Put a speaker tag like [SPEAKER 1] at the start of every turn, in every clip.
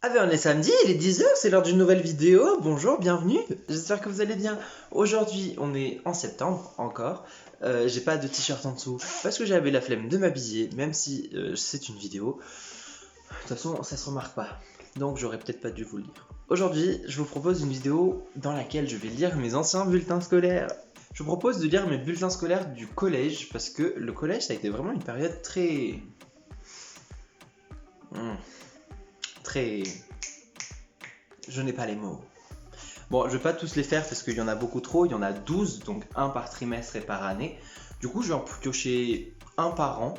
[SPEAKER 1] Ah ben on est samedi, il est 10h, c'est l'heure d'une nouvelle vidéo. Bonjour, bienvenue. J'espère que vous allez bien. Aujourd'hui, on est en septembre encore. J'ai pas de t-shirt en dessous parce que j'avais la flemme de m'habiller, même si c'est une vidéo. De toute façon, ça se remarque pas. Donc j'aurais peut-être pas dû vous le dire. Aujourd'hui, je vous propose une vidéo dans laquelle je vais lire mes anciens bulletins scolaires. Je vous propose de lire mes bulletins scolaires du collège parce que le collège, ça a été vraiment une période très... très... Je n'ai pas les mots. Bon, je vais pas tous les faire parce qu'il y en a beaucoup trop, il y en a 12, donc un par trimestre et par année. Du coup, je vais en piocher un par an.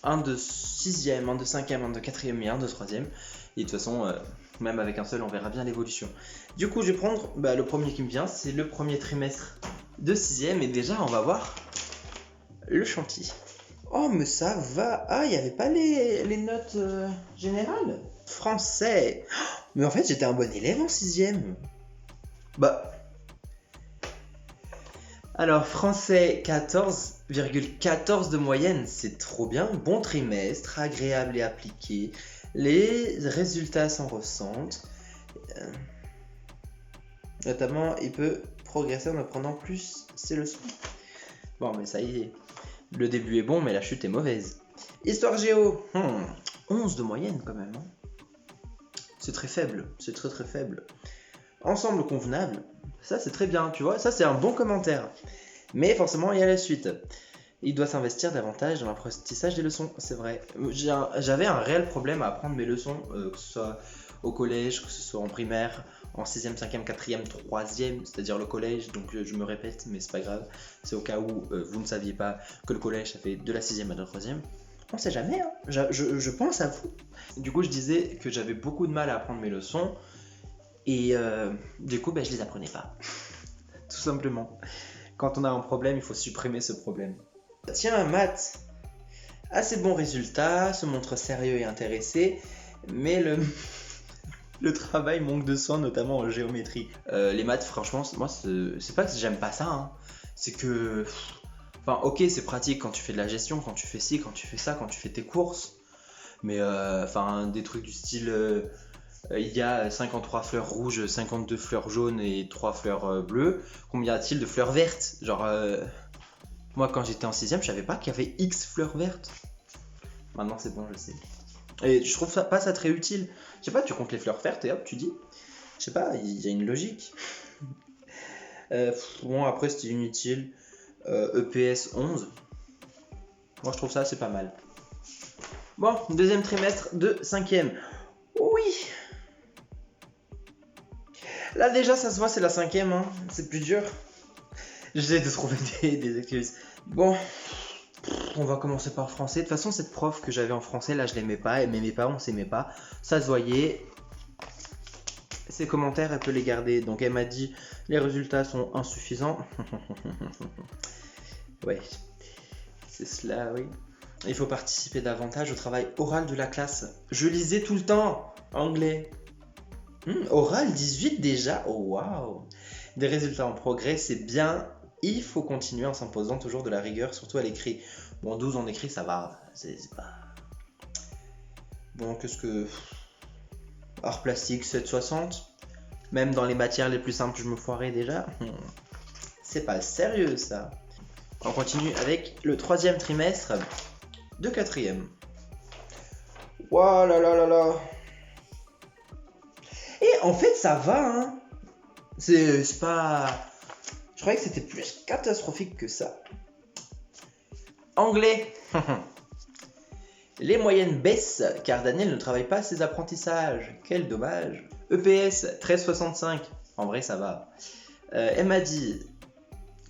[SPEAKER 1] Un de 6ème, un de 5ème, un de 4ème et un de 3ème. Et de toute façon, même avec un seul, on verra bien l'évolution. Du coup, je vais prendre le premier qui me vient, c'est le premier trimestre de 6ème. Et déjà, on va voir le chantier. Oh, mais ça va. Ah, il n'y avait pas les notes générales. Français. Mais en fait, j'étais un bon élève en 6ème. Alors, français 14,14 de moyenne, c'est trop bien. Bon trimestre, agréable et appliqué. Les résultats s'en ressentent. Notamment, il peut progresser en apprenant plus ses leçons. Bon, mais ça y est. Le début est bon, mais la chute est mauvaise. Histoire géo, 11 de moyenne quand même. Hein. C'est très faible, c'est très très faible. Ensemble convenable, ça c'est très bien, tu vois, ça c'est un bon commentaire. Mais forcément, il y a la suite. Il doit s'investir davantage dans l'apprentissage des leçons, c'est vrai. J'avais un réel problème à apprendre mes leçons, que ce soit au collège, que ce soit en primaire, en 6ème, 5ème, 4ème, 3ème, c'est-à-dire le collège, donc je me répète, mais c'est pas grave. C'est au cas où vous ne saviez pas que le collège, ça fait de la 6ème à la 3ème. On sait jamais, hein. Je pense à vous. Du coup, je disais que j'avais beaucoup de mal à apprendre mes leçons, et du coup, je les apprenais pas. Tout simplement. Quand on a un problème, il faut supprimer ce problème. Tiens, maths. Assez bon résultat, se montre sérieux et intéressé, mais le travail manque de soin, notamment en géométrie. Les maths, franchement, moi, c'est pas que j'aime pas ça, hein. C'est que... Enfin, ok, c'est pratique quand tu fais de la gestion, quand tu fais ci, quand tu fais ça, quand tu fais tes courses. Mais, des trucs du style... il y a 53 fleurs rouges, 52 fleurs jaunes et 3 fleurs bleues. Combien y a-t-il de fleurs vertes? Genre, moi quand j'étais en 6ème, je savais pas qu'il y avait X fleurs vertes. Maintenant c'est bon, je sais. Et je trouve pas ça très utile. Je sais pas, tu comptes les fleurs vertes et hop, tu dis. Je sais pas, il y a une logique. Bon, après c'était inutile. EPS 11. Moi je trouve ça c'est pas mal. Bon, deuxième trimestre de 5ème. Oui. Là déjà ça se voit, c'est la 5ème, hein. C'est plus dur. J'essaie de trouver des excuses. Bon, on va commencer par français. De toute façon, cette prof que j'avais en français, là, je l'aimais pas. Elle m'aimait pas, on s'aimait pas. Ça se voyait. Ses commentaires, elle peut les garder. Donc elle m'a dit, les résultats sont insuffisants. Ouais, c'est cela, oui. Il faut participer davantage au travail oral de la classe. Je lisais tout le temps anglais. Oral 18 déjà. Oh waouh. Des résultats en progrès, c'est bien. Il faut continuer en s'imposant toujours de la rigueur, surtout à l'écrit. Bon, 12 en écrit, ça va. C'est pas... Bon, qu'est-ce que... Art plastique, 7,60. Même dans les matières les plus simples, je me foirais déjà. C'est pas sérieux, ça. On continue avec le 3ème trimestre de 4ème. Waouh là là là là. Et en fait, ça va, hein. C'est pas... Je croyais que c'était plus catastrophique que ça. Anglais. Les moyennes baissent car Daniel ne travaille pas ses apprentissages. Quel dommage. EPS 13,65. En vrai, ça va. Elle m'a dit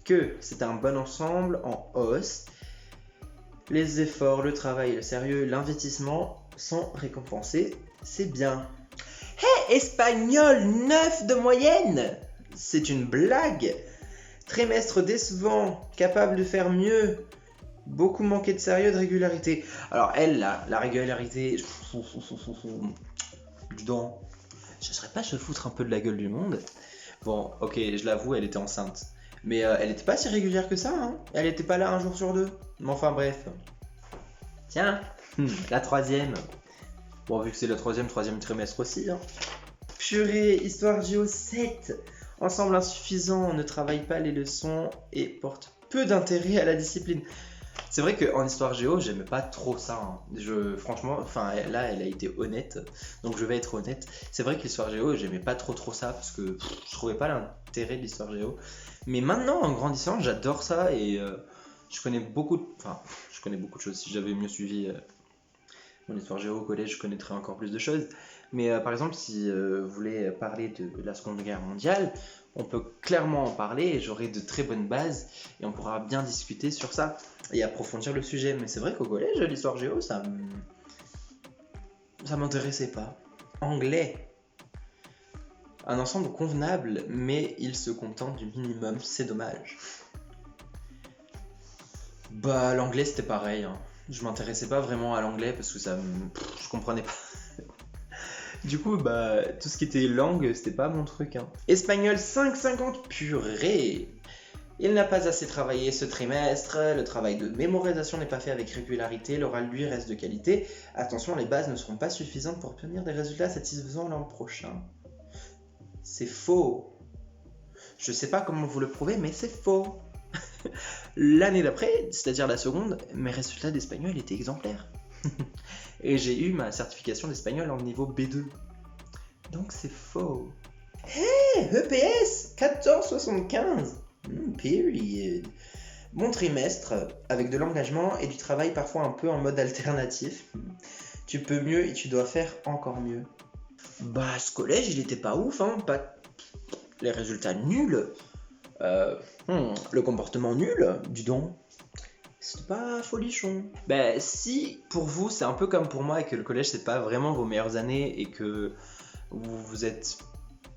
[SPEAKER 1] que c'était un bon ensemble en hausse. Les efforts, le travail, le sérieux, l'investissement sont récompensés. C'est bien. Hé, espagnol, 9 de moyenne. C'est une blague. Trimestre décevant, capable de faire mieux. Beaucoup manqué de sérieux, de régularité. Alors elle, la régularité... Dis donc, je serais pas se foutre un peu de la gueule du monde. Bon, ok, je l'avoue, elle était enceinte. Mais elle était pas si régulière que ça, hein. Elle était pas là un jour sur deux. Mais enfin bref. Tiens, la 3ème. Bon, vu que c'est le troisième trimestre aussi. Hein. Purée, histoire géo 7. Ensemble insuffisant, on ne travaille pas les leçons et porte peu d'intérêt à la discipline. C'est vrai qu'en histoire géo, j'aimais pas trop ça. Hein. Franchement, enfin là, elle a été honnête, donc je vais être honnête. C'est vrai que l'histoire géo, j'aimais pas trop ça parce que je trouvais pas l'intérêt de l'histoire géo. Mais maintenant, en grandissant, j'adore ça et je connais beaucoup de choses. Si j'avais mieux suivi mon histoire géo au collège, je connaîtrais encore plus de choses. Mais par exemple, si vous voulez parler de la Seconde Guerre mondiale, on peut clairement en parler et j'aurai de très bonnes bases et on pourra bien discuter sur ça et approfondir le sujet. Mais c'est vrai qu'au collège, l'histoire géo, ça m'intéressait pas. Anglais, un ensemble convenable, mais il se contente du minimum, c'est dommage. Bah, l'anglais c'était pareil. Hein. Je m'intéressais pas vraiment à l'anglais parce que je comprenais pas. Du coup, bah, tout ce qui était langue, c'était pas mon truc. Hein. Espagnol 5,50, purée. Il n'a pas assez travaillé ce trimestre, le travail de mémorisation n'est pas fait avec régularité, l'oral lui reste de qualité. Attention, les bases ne seront pas suffisantes pour obtenir des résultats satisfaisants l'an prochain. C'est faux. Je sais pas comment vous le prouvez, mais c'est faux. L'année d'après, c'est-à-dire la seconde, mes résultats d'espagnol étaient exemplaires. Et j'ai eu ma certification d'espagnol en niveau B2. Donc c'est faux. Hey, EPS 14,75. Period. Bon trimestre, avec de l'engagement et du travail parfois un peu en mode alternatif. Tu peux mieux et tu dois faire encore mieux. Bah, ce collège, il était pas ouf, hein. Les résultats nuls. Le comportement nul, dis donc. C'est pas folichon. Bah si pour vous c'est un peu comme pour moi et que le collège c'est pas vraiment vos meilleures années et que vous vous êtes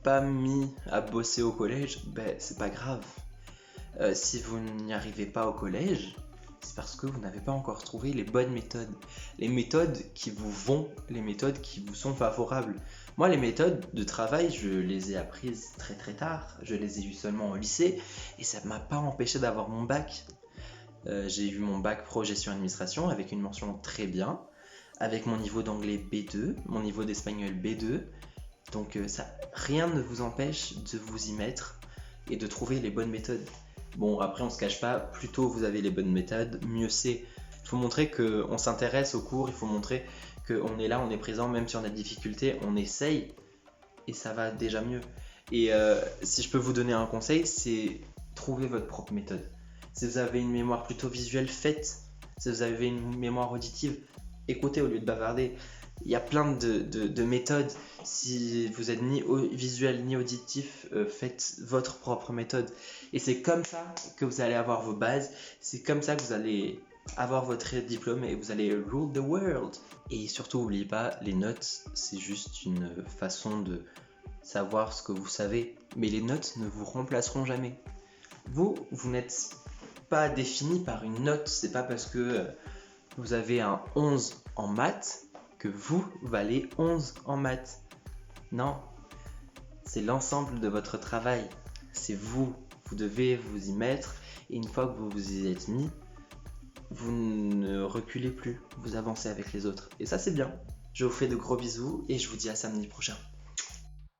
[SPEAKER 1] pas mis à bosser au collège, bah c'est pas grave. Si vous n'y arrivez pas au collège, c'est parce que vous n'avez pas encore trouvé les bonnes méthodes. Les méthodes qui vous vont, les méthodes qui vous sont favorables. Moi les méthodes de travail, je les ai apprises très tard. Je les ai eues seulement au lycée et ça m'a pas empêché d'avoir mon bac. J'ai eu mon bac pro gestion administration avec une mention très bien, avec mon niveau d'anglais B2, mon niveau d'espagnol B2. Donc rien ne vous empêche de vous y mettre et de trouver les bonnes méthodes. Bon, après on se cache pas, plus tôt vous avez les bonnes méthodes, mieux c'est. Il faut montrer qu'on s'intéresse au cours, il faut montrer qu'on est là, on est présent, même si on a des difficultés, on essaye et ça va déjà mieux. Et si je peux vous donner un conseil, c'est trouver votre propre méthode. Si vous avez une mémoire plutôt visuelle, faites. Si vous avez une mémoire auditive, écoutez au lieu de bavarder. Il y a plein de méthodes. Si vous êtes ni visuel ni auditif, faites votre propre méthode. Et c'est comme ça que vous allez avoir vos bases. C'est comme ça que vous allez avoir votre diplôme et vous allez rule the world. Et surtout, n'oubliez pas, les notes, c'est juste une façon de savoir ce que vous savez. Mais les notes ne vous remplaceront jamais. Vous n'êtes pas défini par une note, c'est pas parce que vous avez un 11 en maths que vous valez 11 en maths. Non, c'est l'ensemble de votre travail. C'est vous devez vous y mettre et une fois que vous vous y êtes mis, vous ne reculez plus, vous avancez avec les autres. Et ça c'est bien. Je vous fais de gros bisous et je vous dis à samedi prochain.